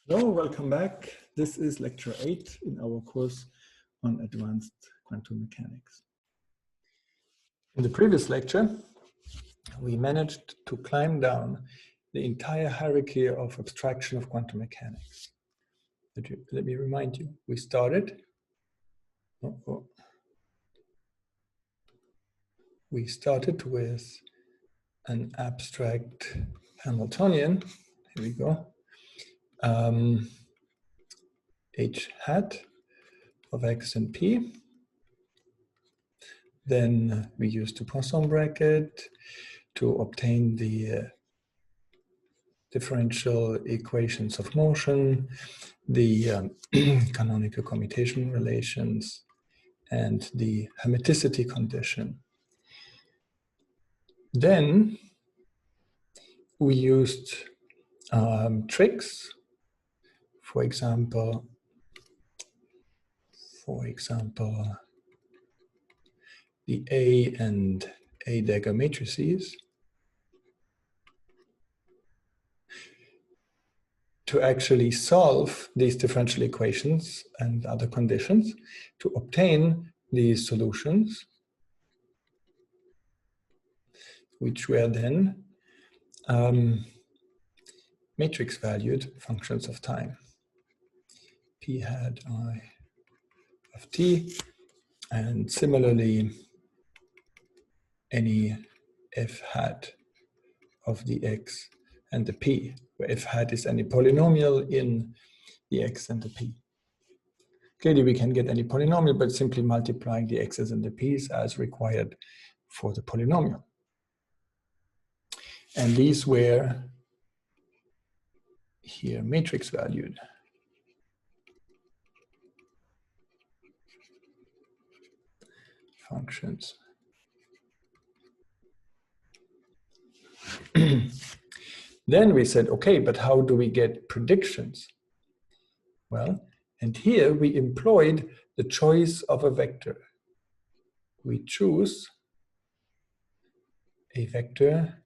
Hello, welcome back. This is lecture 8 in our course on advanced quantum mechanics. In the previous lecture, we managed to climb down the entire hierarchy of abstraction of quantum mechanics. Let me remind you, we started with an abstract Hamiltonian. Here we go. H hat of x and p. Then we used the Poisson bracket to obtain the differential equations of motion, the canonical commutation relations, and the hermiticity condition. Then we used tricks, for example, the A and A dagger matrices, to actually solve these differential equations and other conditions to obtain these solutions, which were then matrix valued functions of time. P hat I of t, and similarly any f hat of the x and the p, where f hat is any polynomial in the x and the p. Clearly we can get any polynomial, but simply multiplying the x's and the p's as required for the polynomial. And these were here matrix valued. Functions. Then we said, okay, but how do we get predictions? Well, and here we employed the choice of a vector. We choose a vector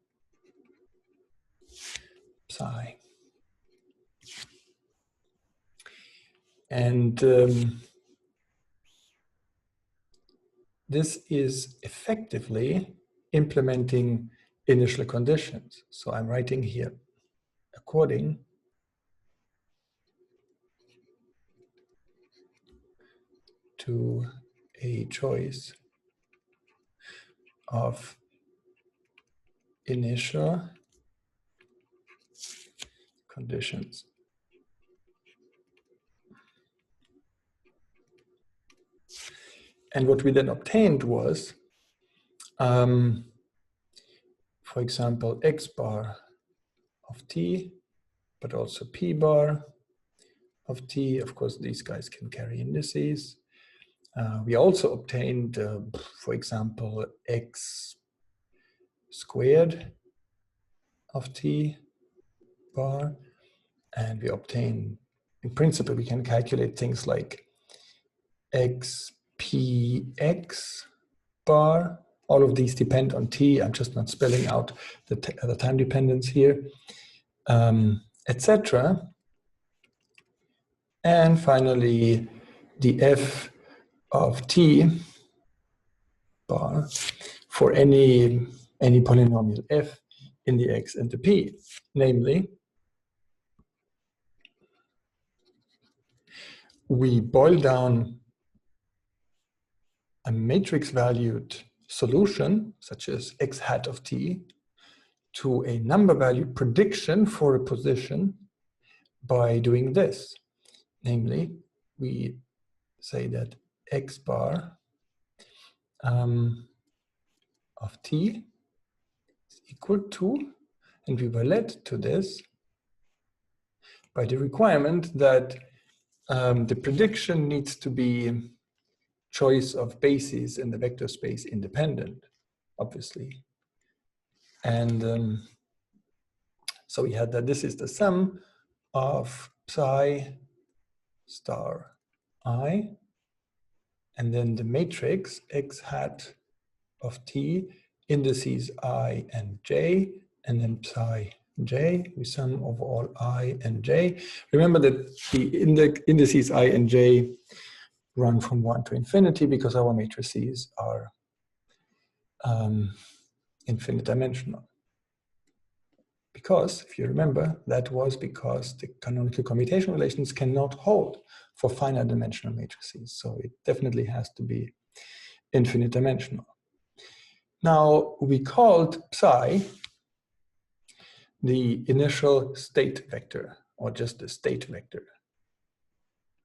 psi. And this is effectively implementing initial conditions. So I'm writing here, according to a choice of initial conditions. And what we then obtained was, for example, x bar of t, but also p bar of t. Of course, these guys can carry indices. We also obtained, for example, x squared of t bar, and we obtain, in principle, we can calculate things like xpx bar. All of these depend on t. I'm just not spelling out the time dependence here, etc. And finally, the f of t bar for any polynomial f in the x and the p. Namely, we boil down a matrix valued solution, such as x hat of t, to a number value prediction for a position by doing this. Namely, we say that x bar of t is equal to, and we were led to this by the requirement that the prediction needs to be choice of bases in the vector space independent, obviously. And so we had that this is the sum of psi star I, and then the matrix x hat of t, indices I and j, and then psi j, we sum over all I and j. Remember that the indices I and j run from 1 to infinity because our matrices are infinite dimensional. Because, if you remember, that was because the canonical commutation relations cannot hold for finite dimensional matrices. So it definitely has to be infinite dimensional. Now, we called psi the initial state vector, or just the state vector.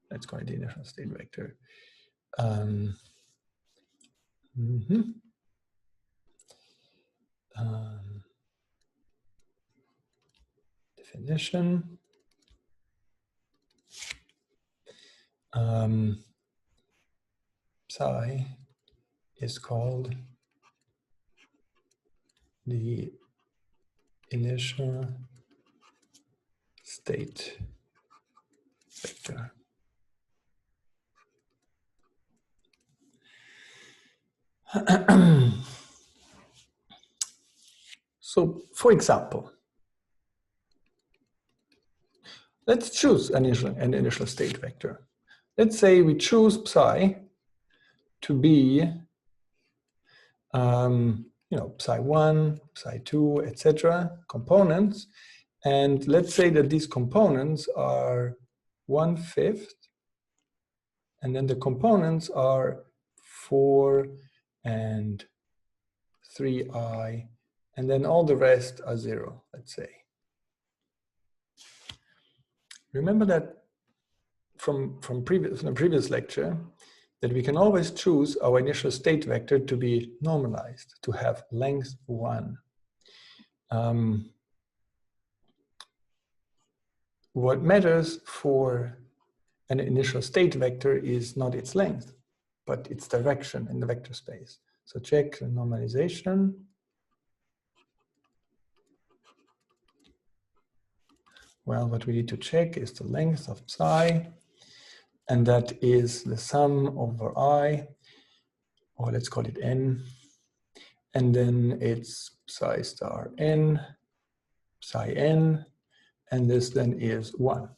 Let's call it the initial state vector. Definition. Psi is called the initial state vector. So, for example, let's choose an initial state vector. Let's say we choose psi to be, psi1, psi2, etc., components. And let's say that these components are 1/5, and then the components are 4 and 3i, and then all the rest are 0, let's say. Remember that from the previous lecture, that we can always choose our initial state vector to be normalized, to have length 1. What matters for an initial state vector is not its length, but its direction in the vector space. So check the normalization. Well, what we need to check is the length of psi, and that is the sum over I, or let's call it n, and then it's psi star n, psi n, and this then is 1.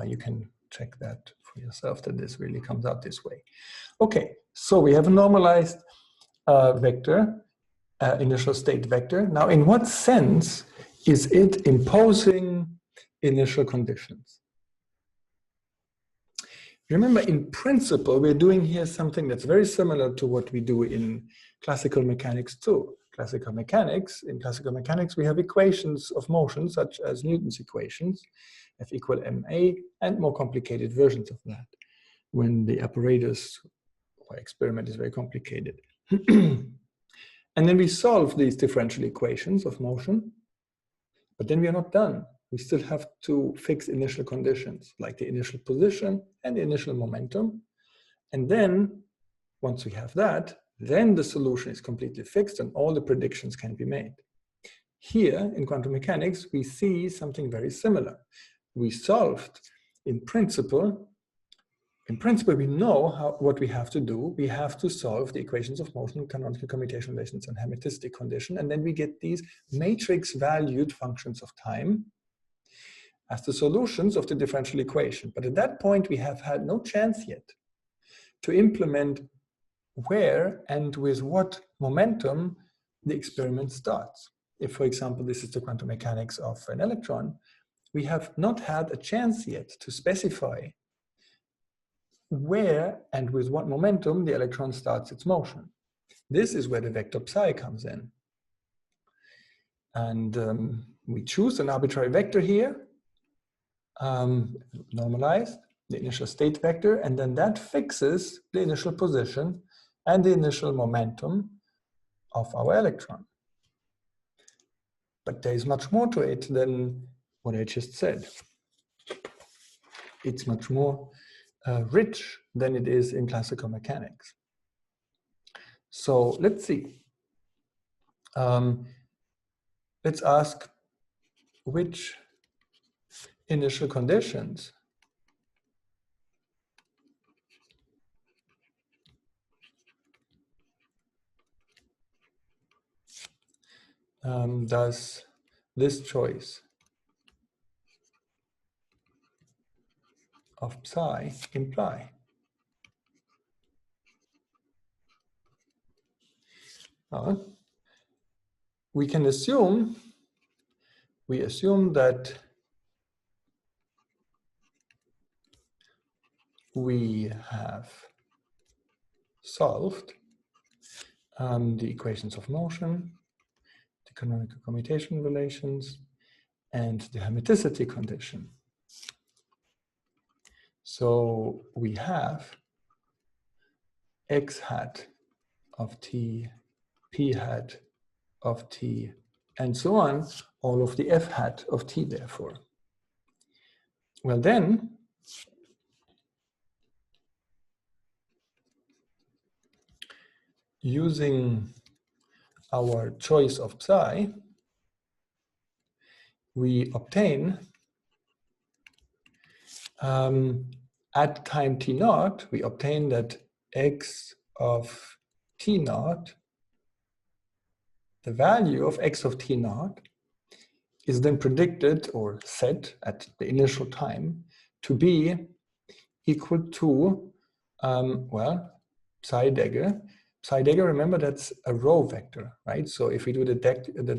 You can check that for yourself, that this really comes out this way. Okay, so we have a normalized vector, initial state vector. Now, in what sense is it imposing initial conditions? Remember, in principle, we're doing here something that's very similar to what we do in classical mechanics too. In classical mechanics, we have equations of motion, such as Newton's equations, F equal ma, and more complicated versions of that, when the apparatus or experiment is very complicated. And then we solve these differential equations of motion, but then we are not done. We still have to fix initial conditions, like the initial position and the initial momentum. And then, once we have that, then the solution is completely fixed and all the predictions can be made. Here, in quantum mechanics, we see something very similar. We solved, in principle, we know what we have to do. We have to solve the equations of motion, canonical commutation relations, and Hermitistic condition, and then we get these matrix-valued functions of time as the solutions of the differential equation. But at that point, we have had no chance yet to implement where and with what momentum the experiment starts. If, for example, this is the quantum mechanics of an electron, we have not had a chance yet to specify where and with what momentum the electron starts its motion. This is where the vector psi comes in. And we choose an arbitrary vector here, normalized, the initial state vector, and then that fixes the initial position and the initial momentum of our electron. But there is much more to it than what I just said. It's much more rich than it is in classical mechanics. So let's see. Let's ask which initial conditions does this choice of psi imply? We can assume, that we have solved the equations of motion, the canonical commutation relations, and the hermiticity condition. So we have x hat of t, p hat of t, and so on, all of the f hat of t, therefore. Well then, using our choice of psi, we obtain at time t naught, we obtain that x of t naught, the value of x of t naught, is then predicted or set at the initial time to be equal to, well, psi dagger. Psi dagger, remember, that's a row vector, right? So if we do the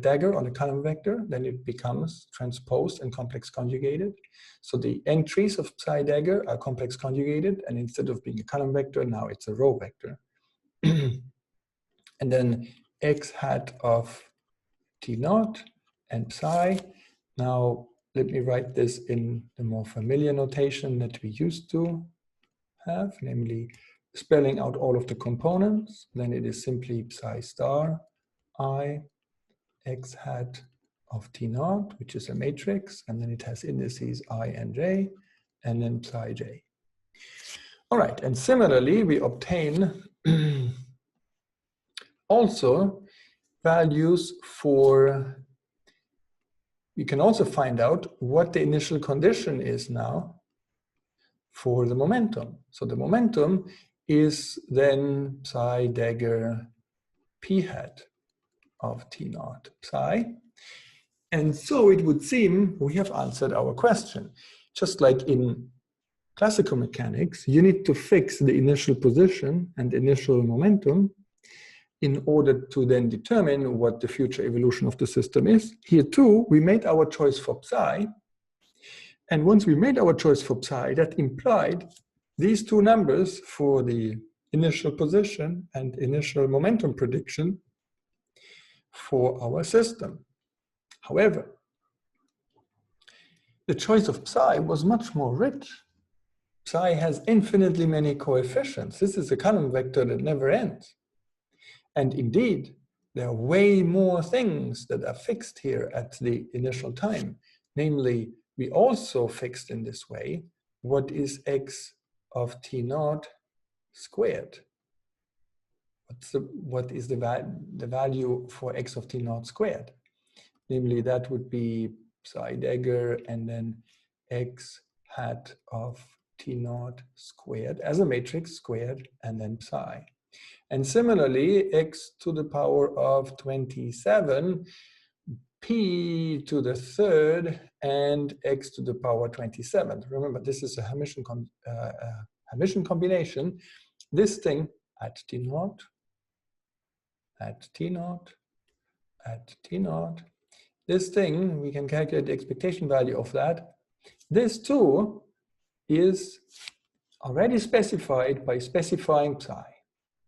dagger on a column vector, then it becomes transposed and complex conjugated. So the entries of psi dagger are complex conjugated, and instead of being a column vector, now it's a row vector. And then x hat of t naught and psi. Now, let me write this in the more familiar notation that we used to have, namely spelling out all of the components. Then it is simply psi star I x hat of t naught, which is a matrix, and then it has indices I and j, and then psi j. All right, and similarly, we obtain also values for, we can also find out what the initial condition is now for the momentum. So the momentum is then psi dagger p hat of t naught psi. And so it would seem we have answered our question. Just like in classical mechanics, you need to fix the initial position and initial momentum in order to then determine what the future evolution of the system is. Here too, we made our choice for psi. And once we made our choice for psi, that implied these two numbers for the initial position and initial momentum prediction for our system. However, the choice of psi was much more rich. Psi has infinitely many coefficients. This is a column vector that never ends. And indeed, there are way more things that are fixed here at the initial time. Namely, we also fixed in this way what is x of t naught squared. What is the value for x of t naught squared? Namely, that would be psi dagger and then x hat of t naught squared as a matrix squared and then psi. And similarly, x to the power of 27, p to the third, and x to the power 27. Remember, this is a Hermitian combination. This thing at t naught, at t naught, at t naught, this thing, we can calculate the expectation value of that. This too is already specified by specifying psi.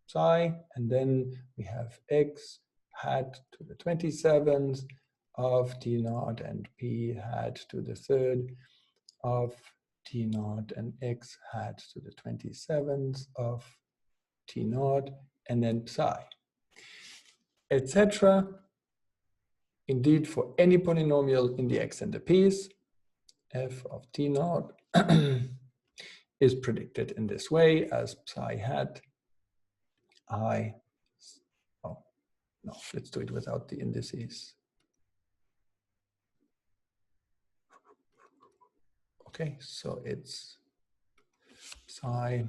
Psi, and then we have x hat to the 27th of t naught and p hat to the third of t naught and x hat to the 27th of t naught and then psi, etc. Indeed, for any polynomial in the x and the p's, f of t naught is predicted in this way as psi hat I, oh, no, let's do it without the indices. Okay, so it's psi,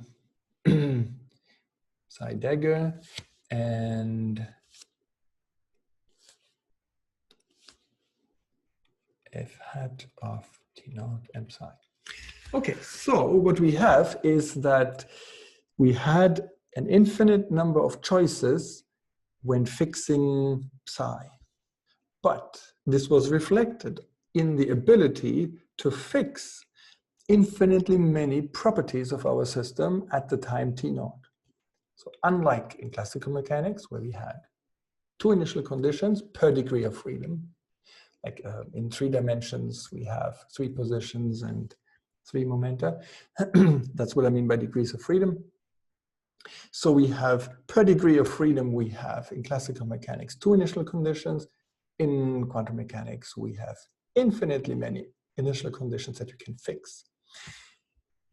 psi dagger and f hat of T naught m psi. Okay, so what we have is that we had an infinite number of choices when fixing psi. But this was reflected in the ability to fix infinitely many properties of our system at the time t naught. So unlike in classical mechanics, where we had two initial conditions per degree of freedom, like in 3 dimensions, we have 3 positions and 3 momenta. That's what I mean by degrees of freedom. So we have per degree of freedom, we have in classical mechanics 2 initial conditions. In quantum mechanics, we have infinitely many initial conditions that you can fix.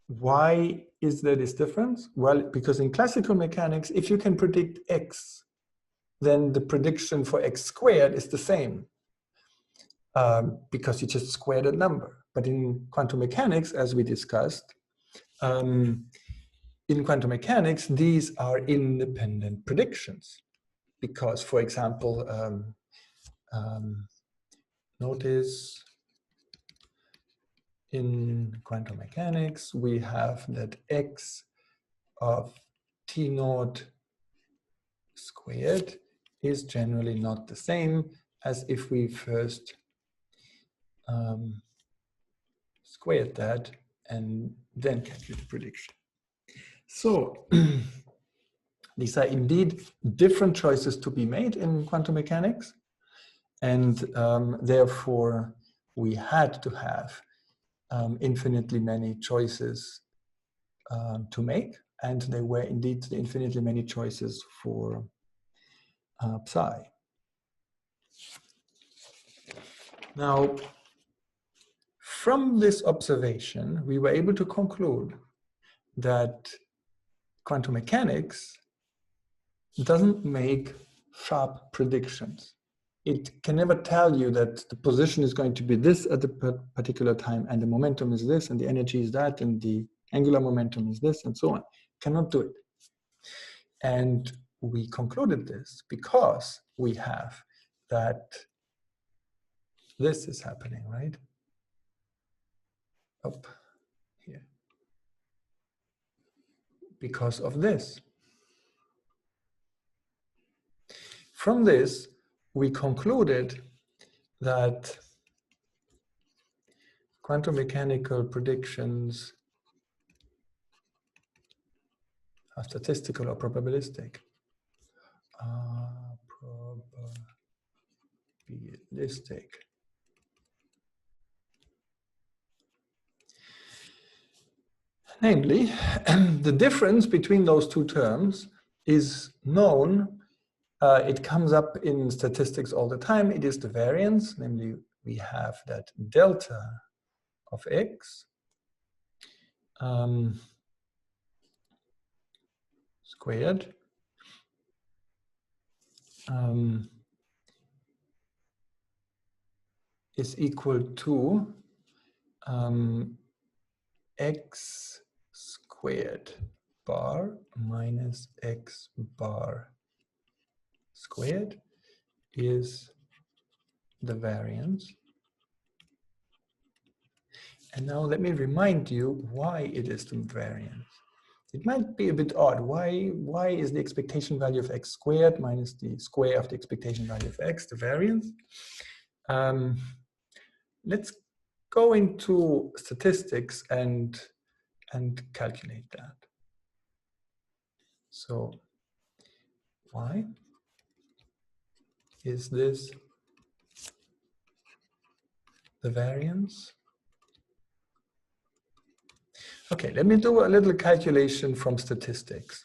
Why is there this difference? Well, because in classical mechanics, if you can predict x, then the prediction for x squared is the same, because you just square the number. But in quantum mechanics, as we discussed, in quantum mechanics, these are independent predictions. Because, for example, notice in quantum mechanics, we have that x of T naught squared is generally not the same as if we first squared that and then calculate the prediction. So these are indeed different choices to be made in quantum mechanics, and therefore we had to have infinitely many choices to make, and there were indeed infinitely many choices for psi. Now, from this observation, we were able to conclude that quantum mechanics doesn't make sharp predictions. It can never tell you that the position is going to be this at a particular time, and the momentum is this, and the energy is that, and the angular momentum is this, and so on. It cannot do it. And we concluded this because we have that this is happening, right? Up here. Because of this. From this, we concluded that quantum mechanical predictions are statistical or probabilistic. Probabilistic. Namely, the difference between those two terms is known. It comes up in statistics all the time. It is the variance. Namely, we have that delta of x squared is equal to x squared bar minus x bar squared is the variance. And now let me remind you why it is the variance. It might be a bit odd. Why is the expectation value of x squared minus the square of the expectation value of x the variance? Let's go into statistics and calculate that. So why is this the variance? Okay, let me do a little calculation from statistics,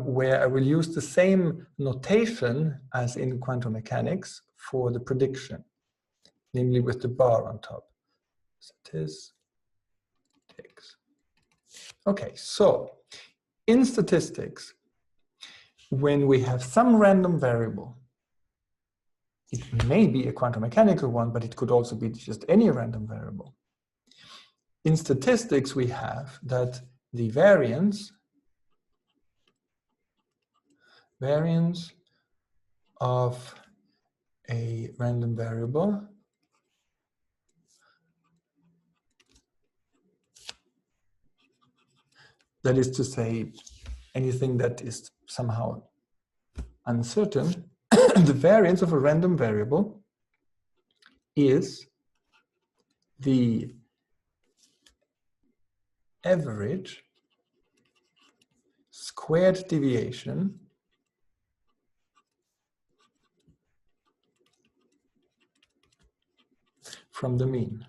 where I will use the same notation as in quantum mechanics for the prediction, namely with the bar on top. Statistics. Okay, so in statistics, when we have some random variable, it may be a quantum mechanical one, but it could also be just any random variable. In statistics, we have that the variance of a random variable that is to say, anything that is somehow uncertain, the variance of a random variable is the average squared deviation from the mean.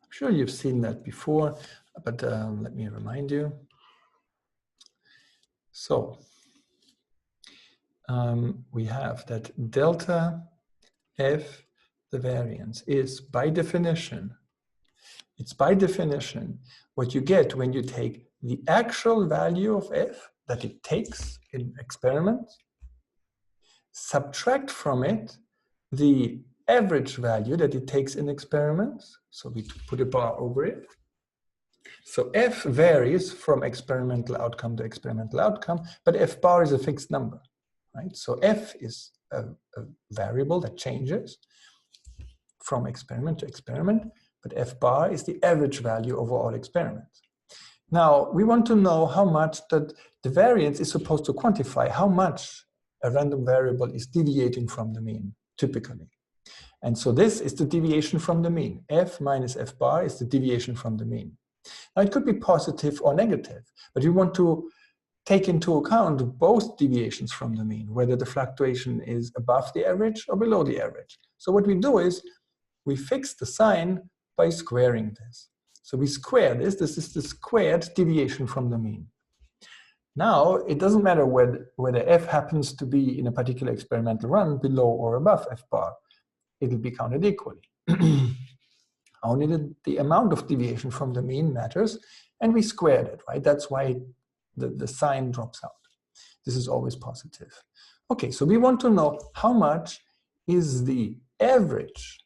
I'm sure you've seen that before, but let me remind you. So we have that delta f, the variance, is by definition, it's by definition what you get when you take the actual value of f that it takes in experiments, subtract from it the average value that it takes in experiments, so we put a bar over it. So f varies from experimental outcome to experimental outcome, but f bar is a fixed number, right? So f is a variable that changes from experiment to experiment, but f bar is the average value over all experiments. Now, we want to know how much that the variance is supposed to quantify, how much a random variable is deviating from the mean, typically. And so this is the deviation from the mean. F minus f bar is the deviation from the mean. Now, it could be positive or negative, but we want to take into account both deviations from the mean, whether the fluctuation is above the average or below the average. So what we do is we fix the sign by squaring this. So we square this. This is the squared deviation from the mean. Now, it doesn't matter whether f happens to be in a particular experimental run below or above f bar. It will be counted equally. Only the amount of deviation from the mean matters, and we squared it, right? That's why the sign drops out. This is always positive. Okay, so we want to know how much is the average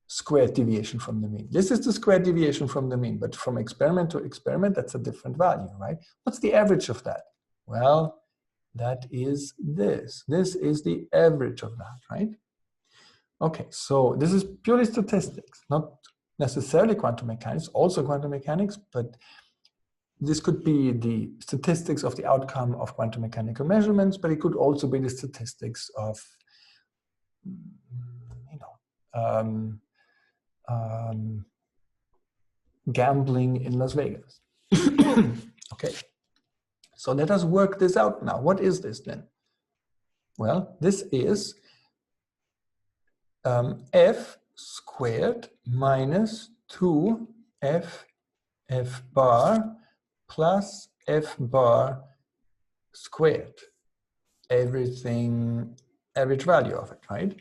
squared deviation from the mean. This is the squared deviation from the mean, but from experiment to experiment, that's a different value, right? What's the average of that? Well, that is this. This is the average of that, right? Okay, so this is purely statistics, not necessarily quantum mechanics, also quantum mechanics, but this could be the statistics of the outcome of quantum mechanical measurements, but it could also be the statistics of, gambling in Las Vegas. Okay, so let us work this out now. What is this then? Well, this is f squared minus 2f f bar plus f bar squared. Everything, average value of it, right?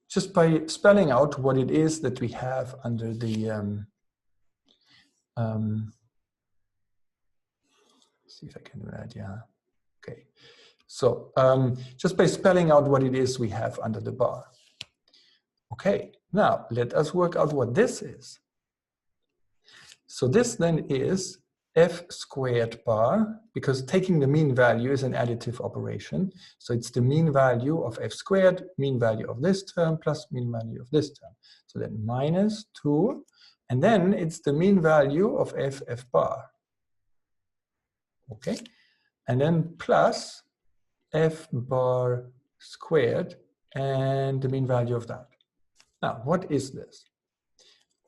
Just by spelling out what it is that we have under the see if I can do that, yeah. Okay, so just by spelling out what it is we have under the bar. Okay, now let us work out what this is. So this then is f squared bar, because taking the mean value is an additive operation. So it's the mean value of f squared, mean value of this term, plus mean value of this term. So then minus 2, and then it's the mean value of f bar. Okay, and then plus f bar squared and the mean value of that. Now, what is this?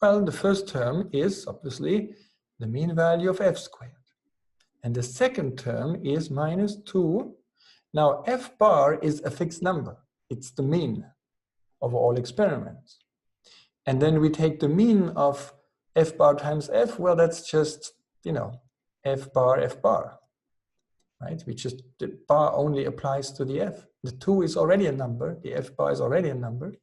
Well, the first term is obviously the mean value of f squared. And the second term is minus 2. Now, f bar is a fixed number. It's the mean of all experiments. And then we take the mean of f bar times f. Well, that's just, f bar, right? The bar only applies to the f. The 2 is already a number. The f bar is already a number.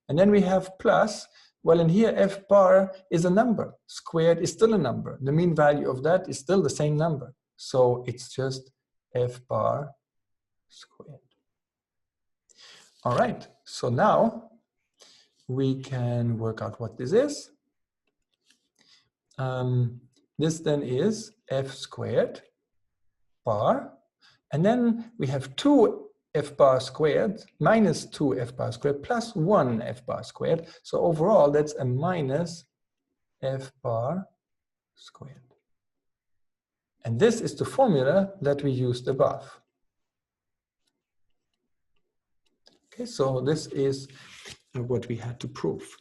And then we have plus. Well, in here, f bar is a number. Squared is still a number. The mean value of that is still the same number. So it's just f bar squared. All right, so now we can work out what this is. This then is f squared bar. And then we have 2 f bar squared minus 2 f bar squared plus 1 f bar squared. So overall, that's a minus f bar squared. And this is the formula that we used above. Okay, so this is what we had to prove.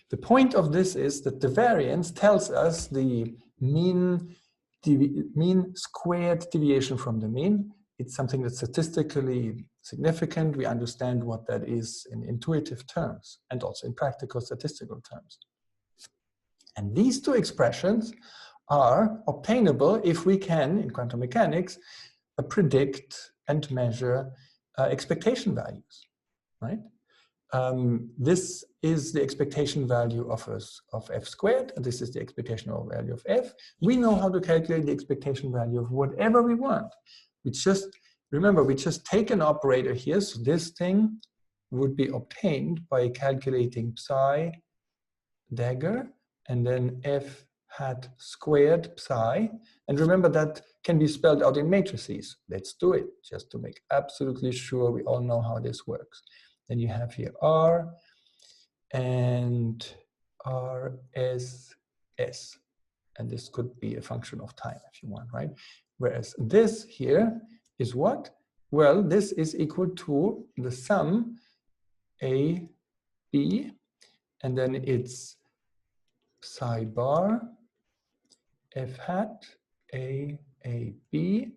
The point of this is that the variance tells us the mean squared deviation from the mean. It's something that's statistically significant. We understand what that is in intuitive terms and also in practical statistical terms. And these two expressions are obtainable if we can, in quantum mechanics, predict and measure expectation values, right? This is the expectation value of f squared, and this is the expectation value of f. We know how to calculate the expectation value of whatever we want. We just, remember, we just take an operator here, so this thing would be obtained by calculating psi dagger, and then f hat squared psi. And remember, that can be spelled out in matrices. Let's do it, just to make absolutely sure we all know how this works. Then you have here R and RSS. And this could be a function of time if you want, right? Whereas this here is what? Well, this is equal to the sum A, B, and then it's psi bar f hat A, B,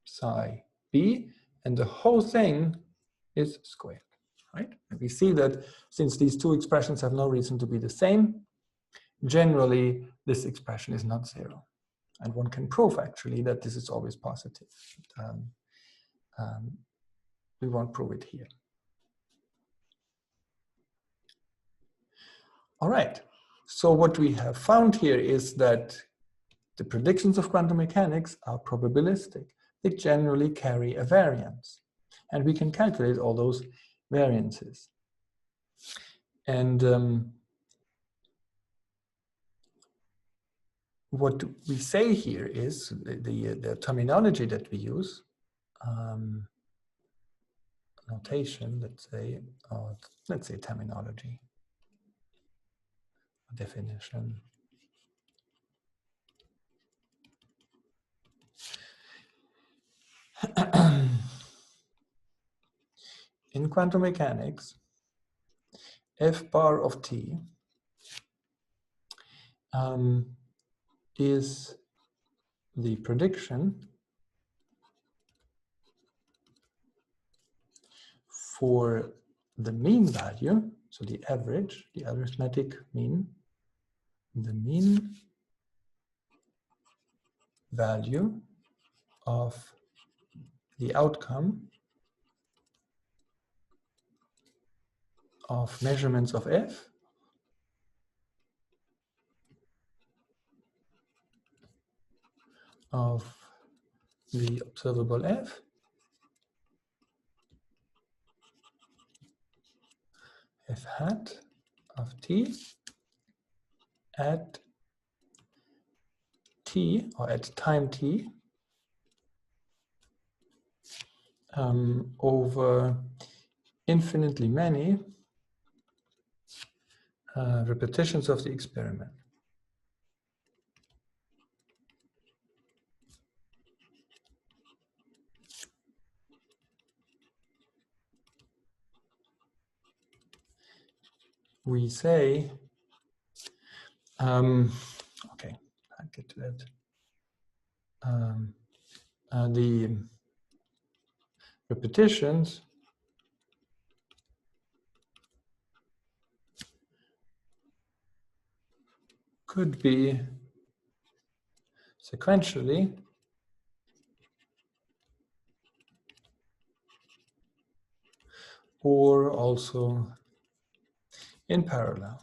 psi B, and the whole thing is squared. Right? And we see that since these two expressions have no reason to be the same, generally this expression is not zero. And one can prove actually that this is always positive. We won't prove it here. All right, so what we have found here is that the predictions of quantum mechanics are probabilistic. They generally carry a variance. And we can calculate all those variances. And what we say here is the terminology that we use, notation, let's say terminology, definition. In quantum mechanics, f bar of t is the prediction for the mean value, so the average, the arithmetic mean, the mean value of the outcome of measurements of f of the observable f hat of t at t, or at time t, over infinitely many repetitions of the experiment. We say, okay, I'll get to that. The repetitions could be sequentially or also in parallel.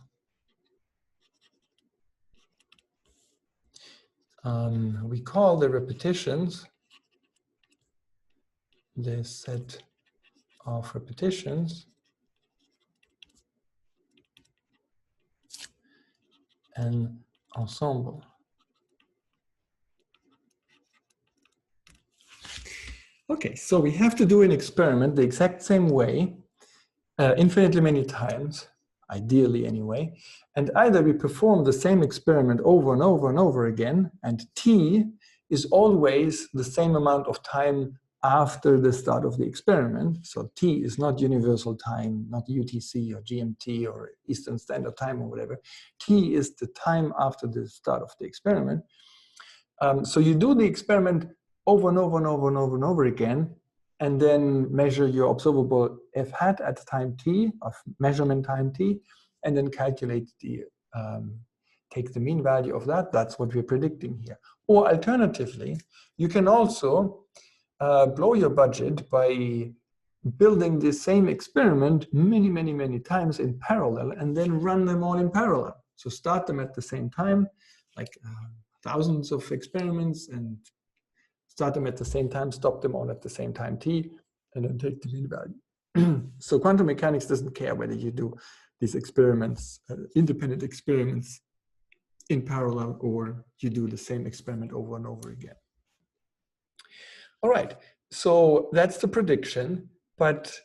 We call the repetitions, the set of repetitions, an ensemble. Okay, so we have to do an experiment the exact same way, infinitely many times, ideally anyway. And either we perform the same experiment over and over and over again, and t is always the same amount of time after the start of the experiment. So t is not universal time, not UTC or GMT or Eastern Standard Time or whatever. T is the time after the start of the experiment. So you do the experiment over and over and over and over and over again, and then measure your observable f hat at time t, of measurement time t, and then calculate the, take the mean value of that. That's what we're predicting here. Or alternatively, you can also blow your budget by building the same experiment many times in parallel, and then run them all in parallel. So start them at the same time, like thousands of experiments, and start them at the same time, stop them all at the same time t, and then take the mean value. So quantum mechanics doesn't care whether you do these experiments, independent experiments in parallel, or you do the same experiment over and over again. All right, so that's the prediction, but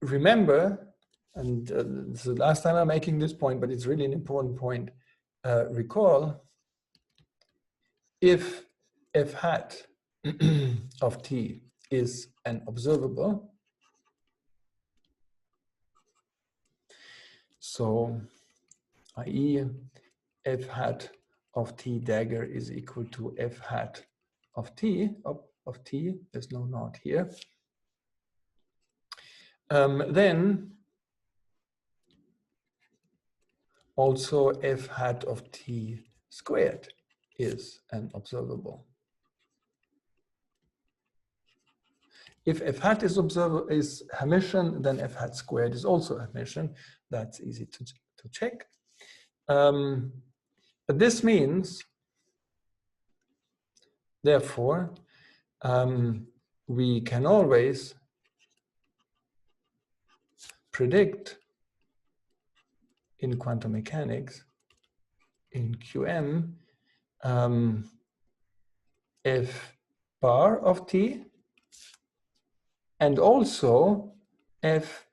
remember, and this is the last time I'm making this point, but it's really an important point, recall, if f hat of t is an observable, so i.e. f hat of t dagger is equal to f hat of t, there's no naught here, then also f hat of t squared is an observable. If f hat is Hermitian, then f hat squared is also Hermitian. That's easy to check. But this means, therefore, we can always predict in quantum mechanics, in QM, f bar of t, and also f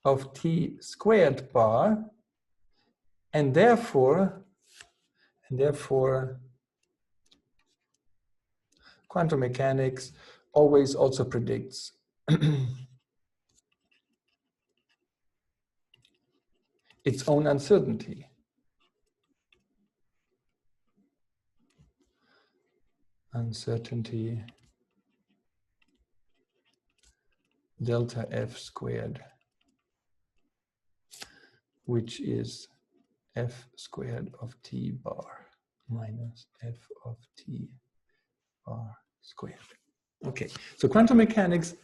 of t squared bar, and therefore quantum mechanics always also predicts its own uncertainty. Uncertainty delta f squared, which is f squared of t bar minus f of t bar squared. Okay, so quantum mechanics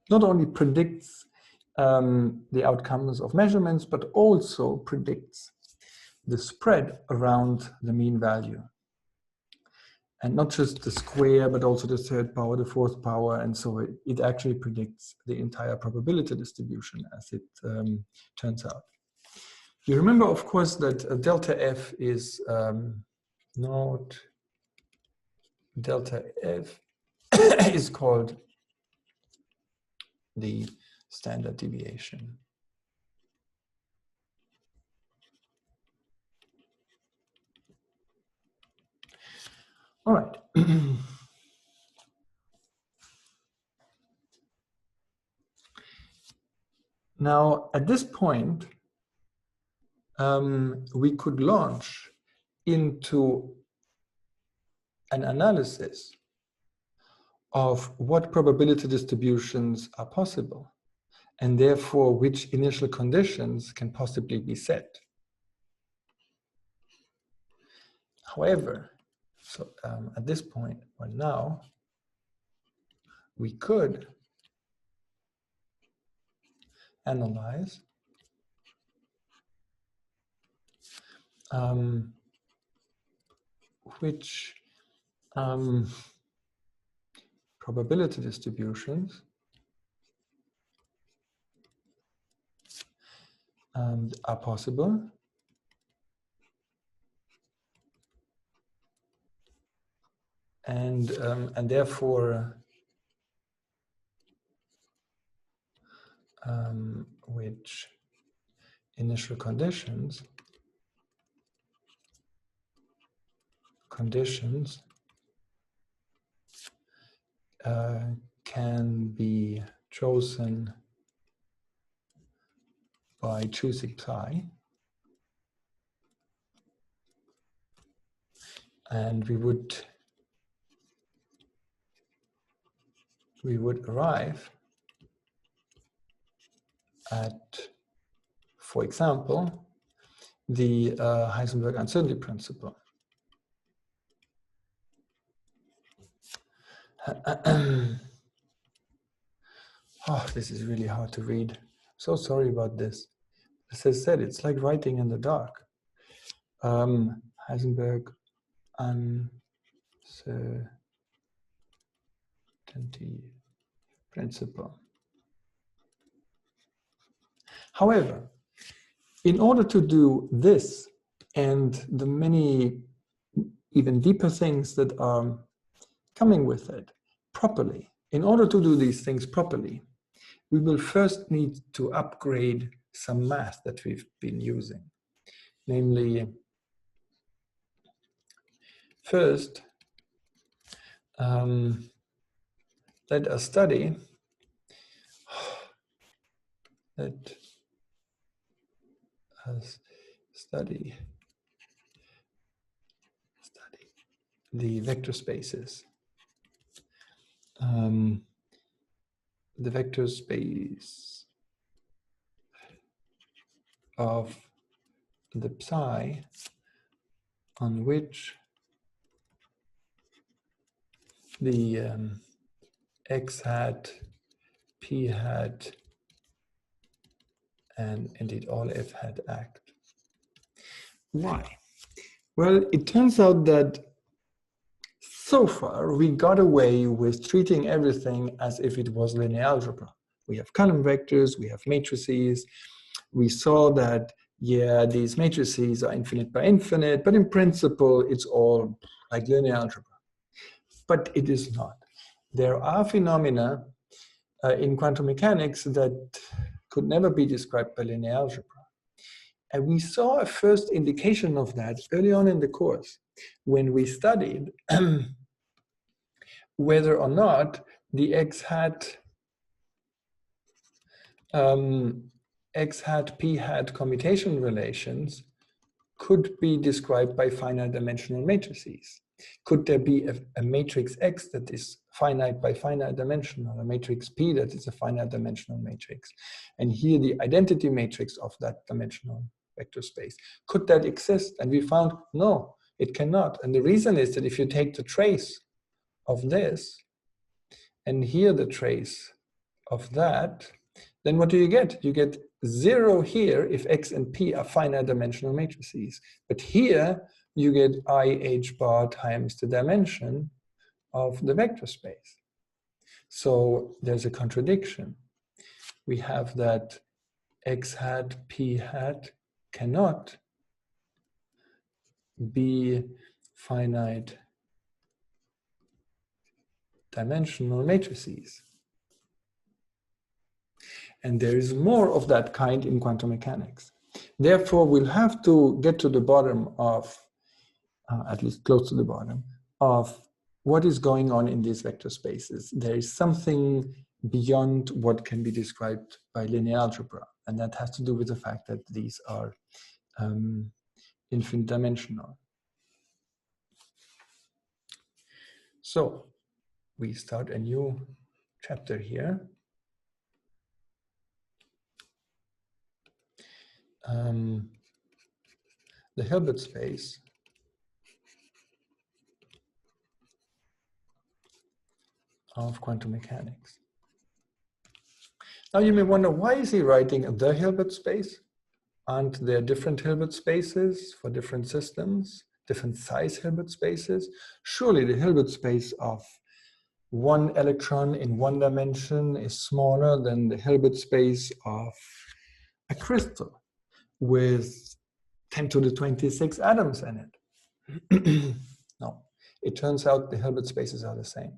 not only predicts the outcomes of measurements, but also predicts the spread around the mean value. And not just the square, but also the third power, the fourth power, and so it actually predicts the entire probability distribution as it turns out. You remember, of course, that delta f is not delta f is called the standard deviation. All right. Now, at this point, we could launch into an analysis of what probability distributions are possible, and therefore which initial conditions can possibly be set. However, so at this point, or now, we could analyze which probability distributions are possible, and therefore which initial conditions can be chosen by choosing psi, and we would arrive at, for example, the Heisenberg uncertainty principle. Oh, this is really hard to read. So sorry about this. As I said, it's like writing in the dark. Heisenberg uncertainty principle. However, in order to do this and the many even deeper things that are coming with it properly, in order to do these things properly, we will first need to upgrade some math that we've been using. Namely, first, let us study the vector spaces. The vector space of the psi on which the x hat, p hat, and indeed all f hat act. Why? Well, it turns out that so far we got away with treating everything as if it was linear algebra. We have column vectors, we have matrices. We saw that, yeah, these matrices are infinite by infinite, but in principle it's all like linear algebra. But it is not. There are phenomena in quantum mechanics that could never be described by linear algebra. And we saw a first indication of that early on in the course when we studied whether or not the x hat, p hat commutation relations could be described by finite dimensional matrices. Could there be a matrix X that is finite by finite dimensional, a matrix P that is a finite dimensional matrix? And here the identity matrix of that dimensional vector space. Could that exist? And we found, no, it cannot. And the reason is that if you take the trace of this, and here the trace of that, then what do you get? You get 0 here if X and P are finite dimensional matrices. But here you get IH bar times the dimension of the vector space. So there's a contradiction. We have that X hat, P hat cannot be finite dimensional matrices. And there is more of that kind in quantum mechanics. Therefore, we'll have to get to the bottom of, at least close to the bottom, of what is going on in these vector spaces. There is something beyond what can be described by linear algebra. And that has to do with the fact that these are infinite dimensional. So we start a new chapter here. The Hilbert space of quantum mechanics. Now you may wonder, why is he writing the Hilbert space? Aren't there different Hilbert spaces for different systems, different size Hilbert spaces? Surely the Hilbert space of one electron in one dimension is smaller than the Hilbert space of a crystal with 10 to the 26 atoms in it. No, it turns out the Hilbert spaces are the same.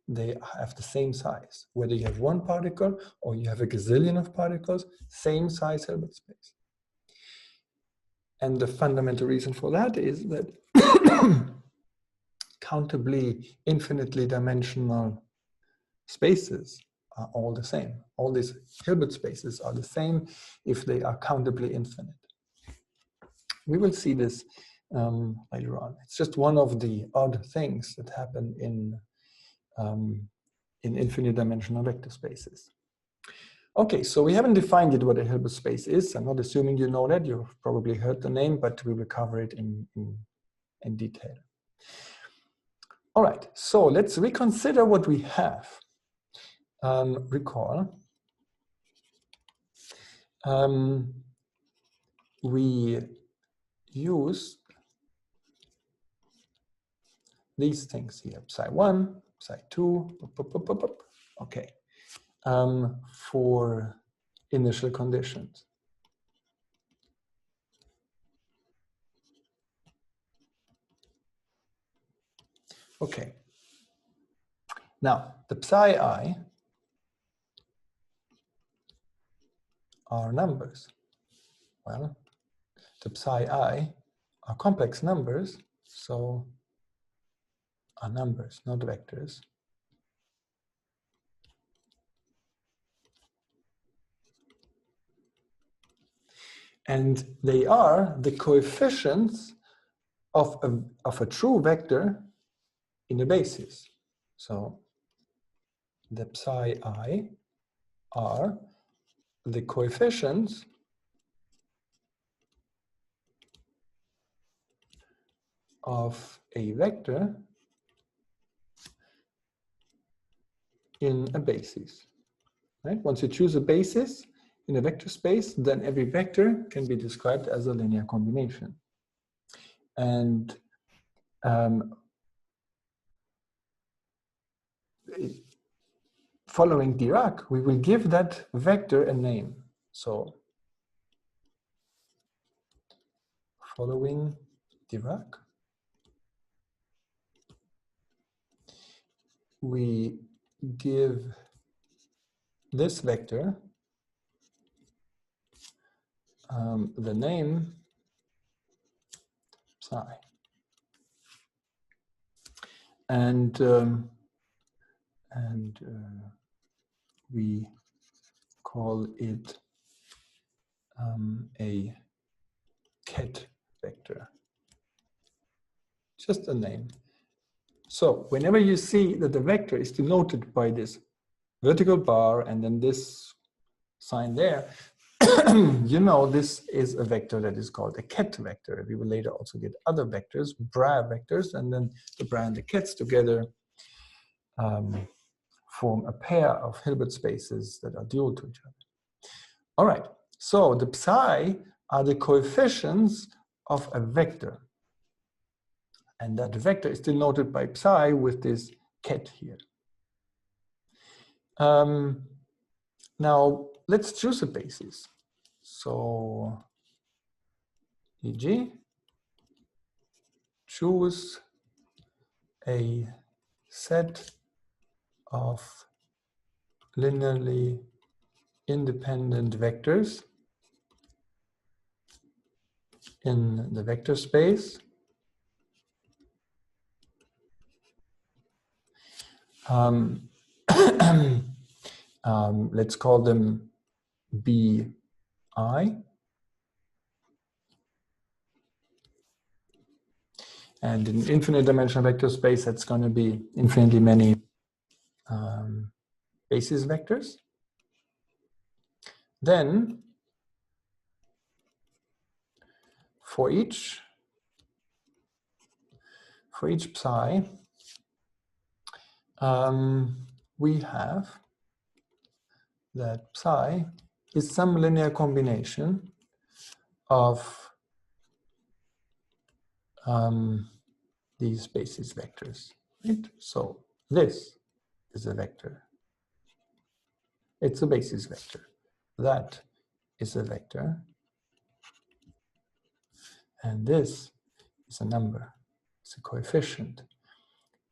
They have the same size. Whether you have one particle or you have a gazillion of particles, same size Hilbert space. And the fundamental reason for that is that countably infinitely dimensional spaces are all the same. All these Hilbert spaces are the same if they are countably infinite. We will see this later on. It's just one of the odd things that happen in infinite dimensional vector spaces. Okay, so we haven't defined yet what a Hilbert space is. I'm not assuming you know that. You've probably heard the name, but we will cover it in detail. All right, so let's reconsider what we have. Recall. We use these things here, psi1, psi2, okay, for initial conditions. Okay. Now, the psi I are numbers. Well, the psi I are complex numbers, so are numbers, not vectors. And they are the coefficients of a true vector in a basis. So the psi I are the coefficients of a vector in a basis. Right? Once you choose a basis in a vector space, then every vector can be described as a linear combination. And following Dirac, we will give that vector a name. So following Dirac, we give this vector the name psi. And we call it a ket vector. Just a name. So whenever you see that the vector is denoted by this vertical bar and then this sign there, you know this is a vector that is called a ket vector. We will later also get other vectors, bra vectors, and then the bra and the kets together form a pair of Hilbert spaces that are dual to each other. All right, so the psi are the coefficients of a vector. And that vector is denoted by psi with this ket here. Now, let's choose a basis. So, e.g., choose a set of linearly independent vectors in the vector space. Let's call them BI. And in infinite dimensional vector space, that's going to be infinitely many basis vectors. Then, for each psi, we have that psi is some linear combination of these basis vectors. Right? So this is a vector. It's a basis vector. That is a vector. And this is a number. It's a coefficient.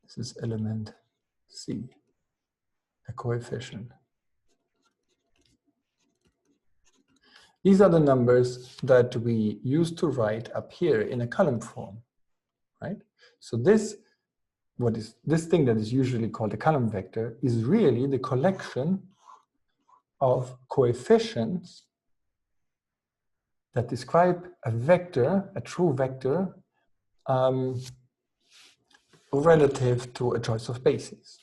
This is element C, a coefficient. These are the numbers that we used to write up here in a column form, right? So this thing that is usually called a column vector is really the collection of coefficients that describe a vector, a true vector, relative to a choice of bases.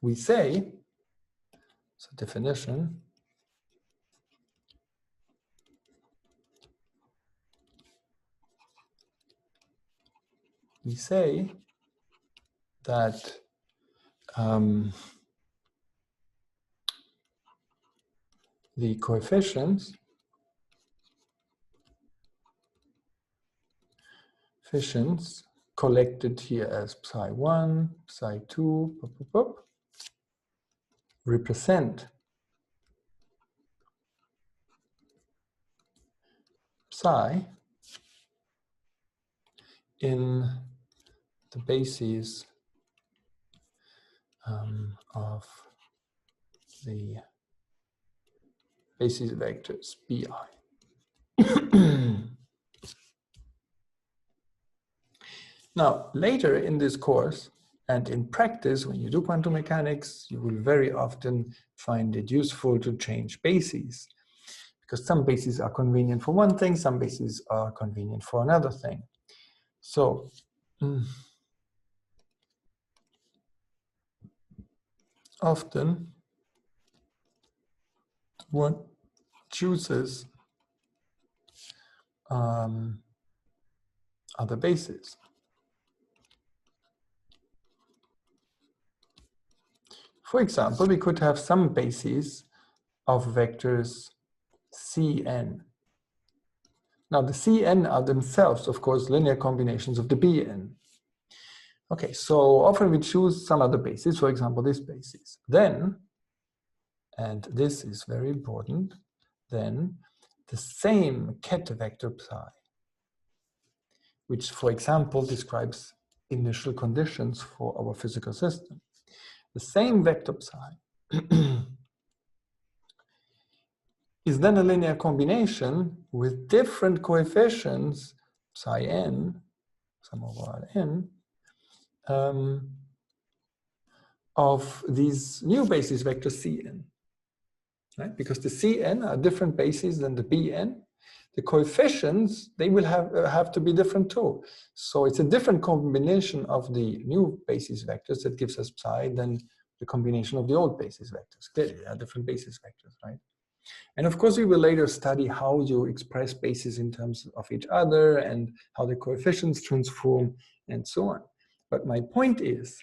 We say, so definition, we say that the coefficients collected here as psi1, psi2, represent psi in the bases of the basis vectors bi. Now, later in this course and in practice, when you do quantum mechanics, you will very often find it useful to change bases, because some bases are convenient for one thing, some bases are convenient for another thing. So, often one chooses other bases. For example, we could have some bases of vectors Cn. Now, the Cn are themselves, of course, linear combinations of the Bn. Okay, so often we choose some other basis, for example, this basis. Then, and this is very important, then the same ket vector psi, which, for example, describes initial conditions for our physical system. The same vector psi is then a linear combination with different coefficients, psi n, sum over n, of these new basis vectors Cn, right? Because the Cn are different bases than the Bn. The coefficients, they will have to be different too. So it's a different combination of the new basis vectors that gives us psi than the combination of the old basis vectors. Clearly, they are different basis vectors, right? And of course, we will later study how you express bases in terms of each other and how the coefficients transform and so on. But my point is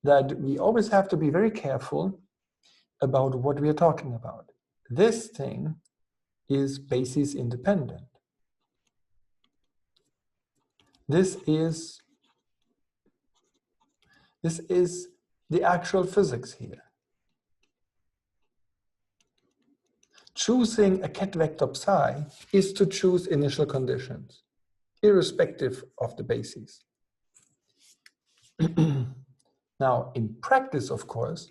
that we always have to be very careful about what we are talking about. This thing is basis independent. This is the actual physics here. Choosing a ket vector psi is to choose initial conditions, irrespective of the bases. Now, in practice, of course,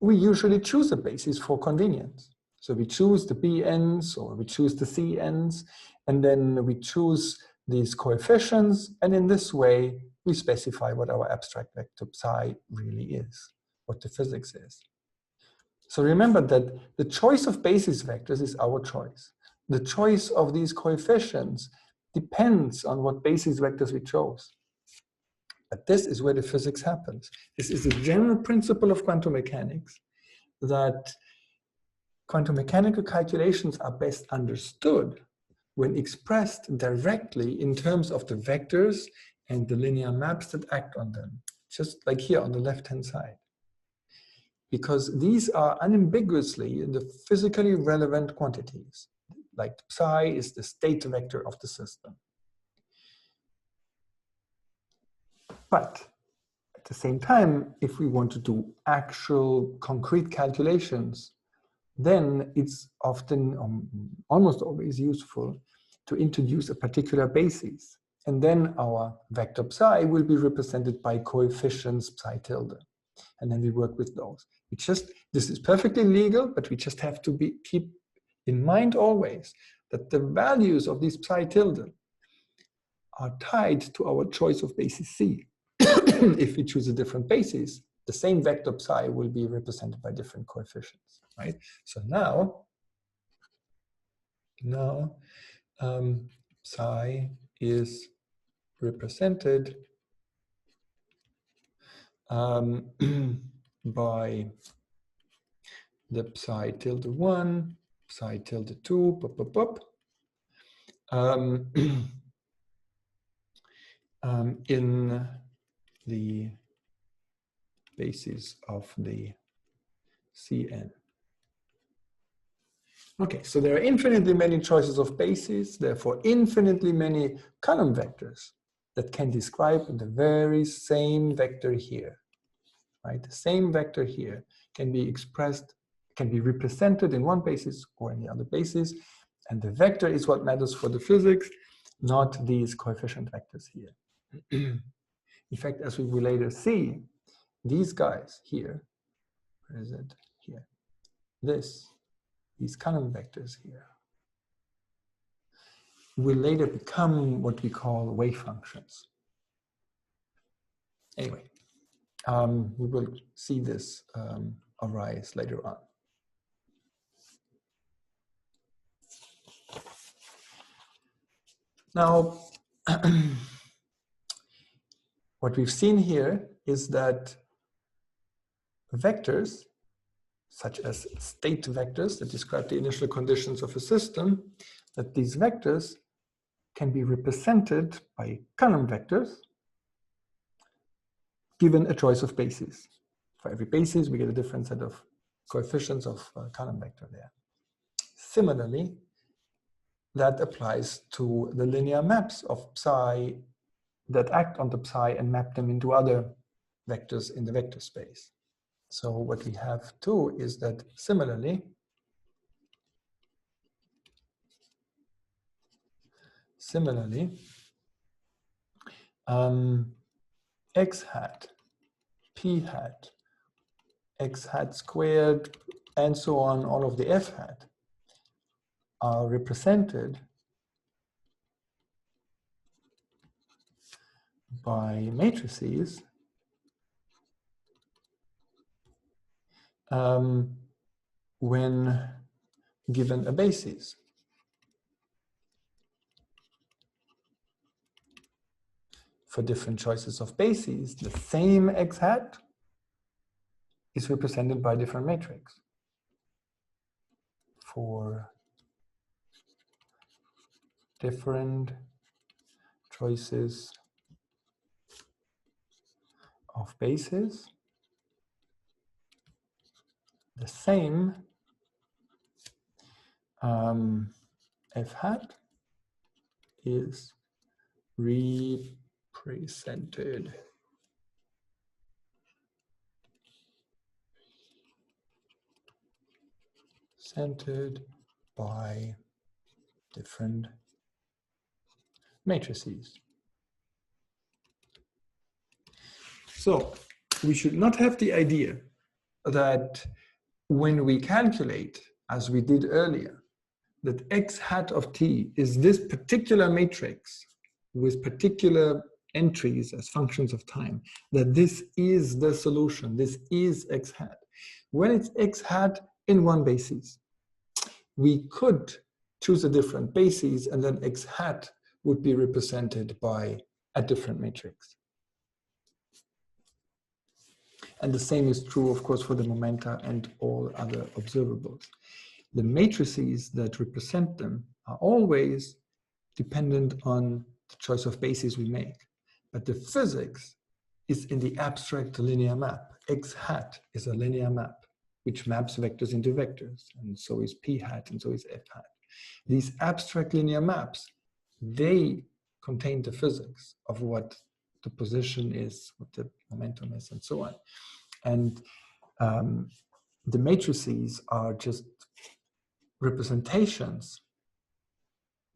we usually choose a basis for convenience. So we choose the Bn's or we choose the Cn's, and then we choose these coefficients, and in this way, we specify what our abstract vector psi really is, what the physics is. So remember that the choice of basis vectors is our choice. The choice of these coefficients depends on what basis vectors we chose. But this is where the physics happens. This is a general principle of quantum mechanics, that quantum mechanical calculations are best understood when expressed directly in terms of the vectors and the linear maps that act on them, just like here on the left-hand side. Because these are unambiguously the physically relevant quantities, like psi is the state vector of the system. But at the same time, if we want to do actual concrete calculations, then it's often, almost always useful to introduce a particular basis. And then our vector psi will be represented by coefficients psi tilde. and then we work with those. This is perfectly legal, but we just have to keep in mind always that the values of these psi tilde are tied to our choice of basis C. If we choose a different basis, the same vector psi will be represented by different coefficients, right? So now psi is represented by the psi tilde 1, psi tilde 2, in the basis of the Cn. Okay, so there are infinitely many choices of bases, therefore infinitely many column vectors that can describe the very same vector here, right? The same vector here can be expressed, can be represented in one basis or in the other basis, and the vector is what matters for the physics, not these coefficient vectors here. In fact, as we will later see, these guys here, where is it? Here. These column vectors here, will later become what we call wave functions. Anyway, we will see this arise later on. Now, what we've seen here is that vectors, such as state vectors that describe the initial conditions of a system, that these vectors can be represented by column vectors given a choice of bases. For every basis, we get a different set of coefficients of column vector there. Similarly, that applies to the linear maps of psi that act on the psi and map them into other vectors in the vector space. So what we have too is that similarly, x hat, p hat, x hat squared, and so on, all of the f hat are represented by matrices when given a basis. For different choices of bases, the same x hat is represented by different matrix. For different choices of bases, the same f hat is represented by different matrices. So we should not have the idea that when we calculate, as we did earlier, that x hat of t is this particular matrix with particular entries as functions of time, that this is the solution, this is x hat. When it's x hat in one basis, we could choose a different basis and then x hat would be represented by a different matrix. And the same is true, of course, for the momenta and all other observables. The matrices that represent them are always dependent on the choice of basis we make. But the physics is in the abstract linear map. X hat is a linear map, which maps vectors into vectors. And so is p hat, and so is f hat. These abstract linear maps, they contain the physics of what the position is, what the momentum is, and so on. And the matrices are just representations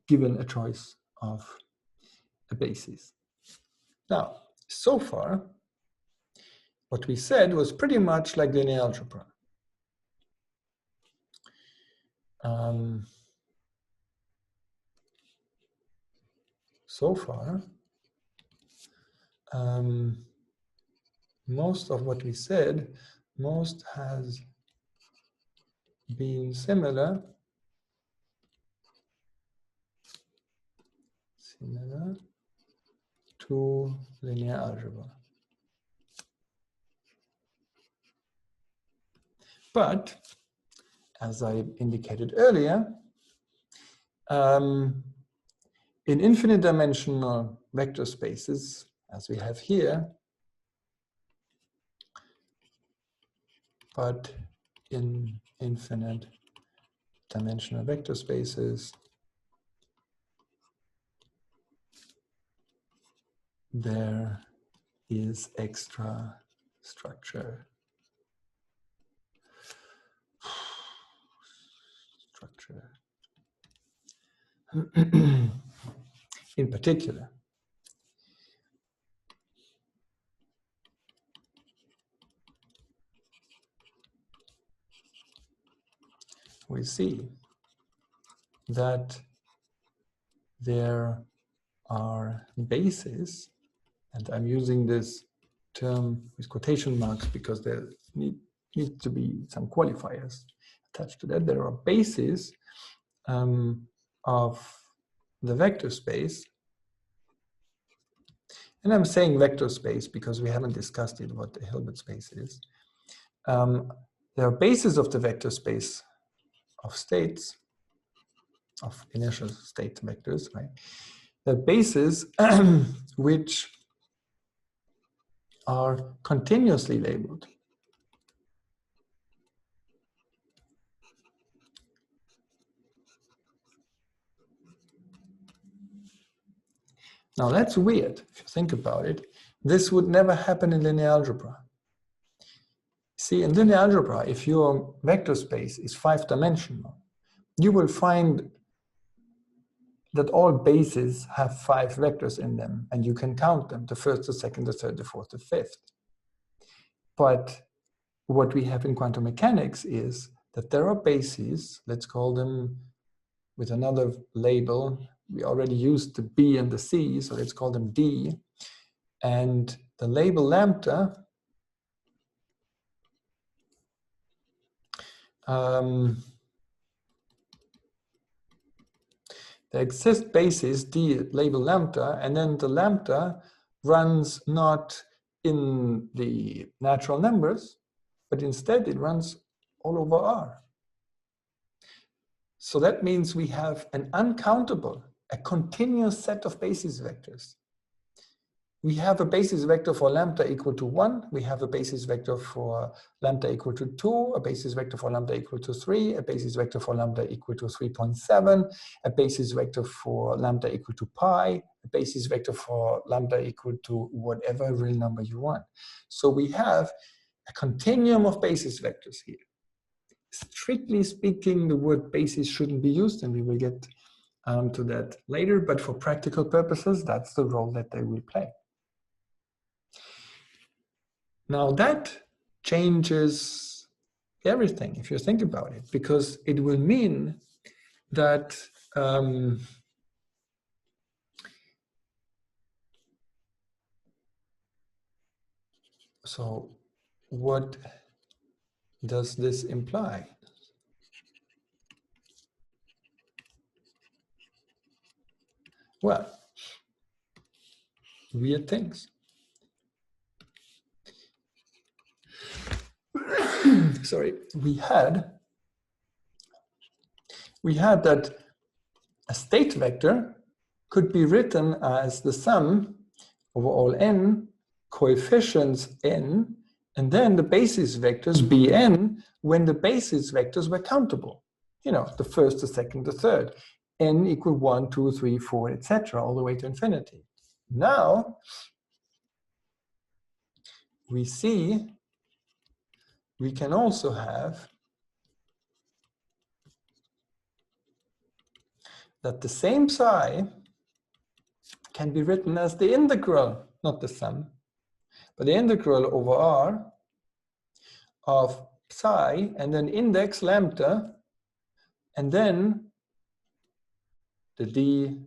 given a choice of a basis. Now, so far, what we said was pretty much like linear algebra. So far, most of what we said, most has been similar to linear algebra. But, as I indicated earlier, in infinite dimensional vector spaces, as we have here, but in infinite dimensional vector spaces, there is extra structure. In particular, we see that there are bases, and I'm using this term with quotation marks because there need to be some qualifiers attached to that. There are bases of the vector space, and I'm saying vector space because we haven't discussed yet what the Hilbert space is. There are bases of the vector space of states, of initial state vectors, right? The bases which are continuously labeled. Now that's weird if you think about it. This would never happen in linear algebra. See, in linear algebra, if your vector space is 5-dimensional, you will find that all bases have 5 vectors in them, and you can count them, the first, the second, the third, the fourth, the fifth. But what we have in quantum mechanics is that there are bases, let's call them with another label. We already used the B and the C, so let's call them D. And the label lambda there exist bases D label lambda, and then the lambda runs not in the natural numbers, but instead it runs all over R. So that means we have an uncountable, a continuous set of basis vectors. We have a basis vector for lambda equal to 1. We have a basis vector for lambda equal to 2, a basis vector for lambda equal to 3, a basis vector for lambda equal to 3.7, a basis vector for lambda equal to pi, a basis vector for lambda equal to whatever real number you want. So we have a continuum of basis vectors here. Strictly speaking, the word basis shouldn't be used, and we will get to that later, but for practical purposes, that's the role that they will play. Now that changes everything, if you think about it, because it will mean that so what does this imply? Well, weird things. Sorry, we had that a state vector could be written as the sum over all n, coefficients n, and then the basis vectors bn when the basis vectors were countable. You know, the first, the second, the third. N equal 1, 2, 3, 4, etc., all the way to infinity. Now, we see we can also have that the same psi can be written as the integral, not the sum, But the integral over R of psi and then index lambda and then the d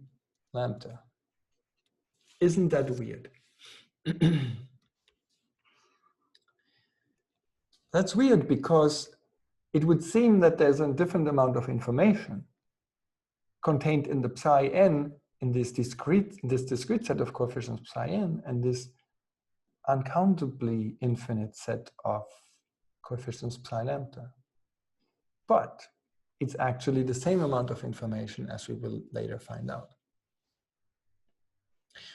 lambda. Isn't that weird? That's weird because it would seem that there's a different amount of information contained in the psi n in this discrete set of coefficients psi n and this uncountably infinite set of coefficients psi lambda. But it's actually the same amount of information, as we will later find out.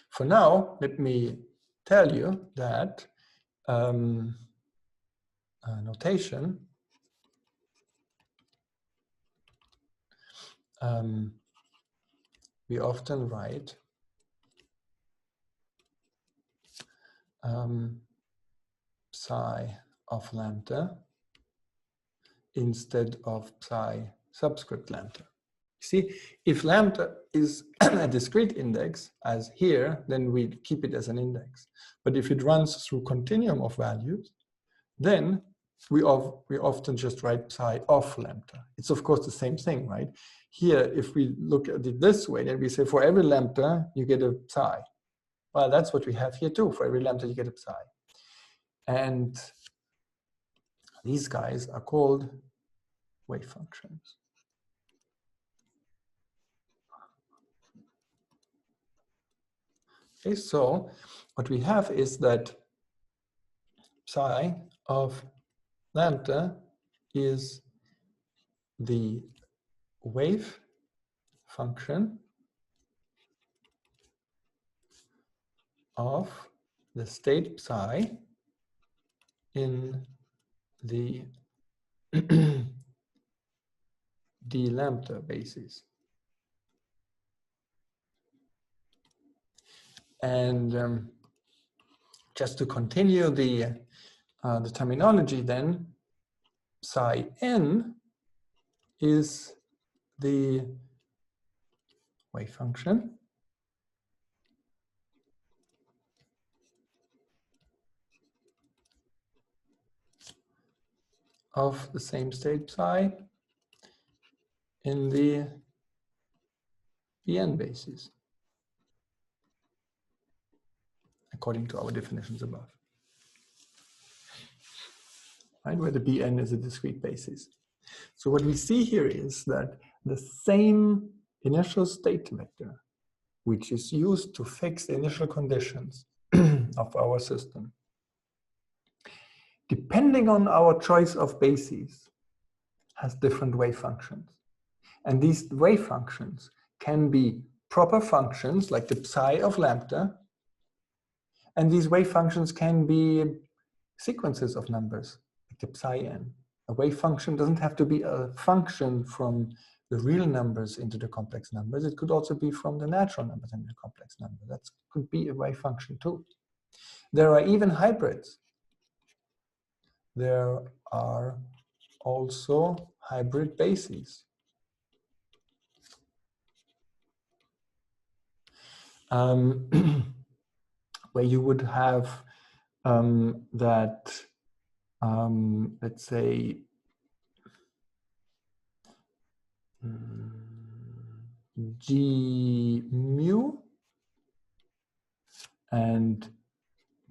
For now, let me tell you that notation we often write psi of lambda instead of psi subscript lambda. See, if lambda is a discrete index, as here, then we keep it as an index. But if it runs through continuum of values, then we often just write psi of lambda. It's of course the same thing, right? Here, if we look at it this way, then we say for every lambda, you get a psi. Well, that's what we have here too. For every lambda, you get a psi. And these guys are called wave functions. Okay, so what we have is that psi of lambda is the wave function of the state psi in the d lambda basis. And just to continue the terminology then, psi n is the wave function of the same state psi in the Bn basis, according to our definitions above, right, where the Bn is a discrete basis. So what we see here is that the same initial state vector, which is used to fix the initial conditions of our system, depending on our choice of bases, has different wave functions. And these wave functions can be proper functions like the psi of lambda, and these wave functions can be sequences of numbers like the psi n. A wave function doesn't have to be a function from the real numbers into the complex numbers. It could also be from the natural numbers into the complex number. That could be a wave function too. There are even hybrids. There are also hybrid bases. Where you would have let's say, G mu, and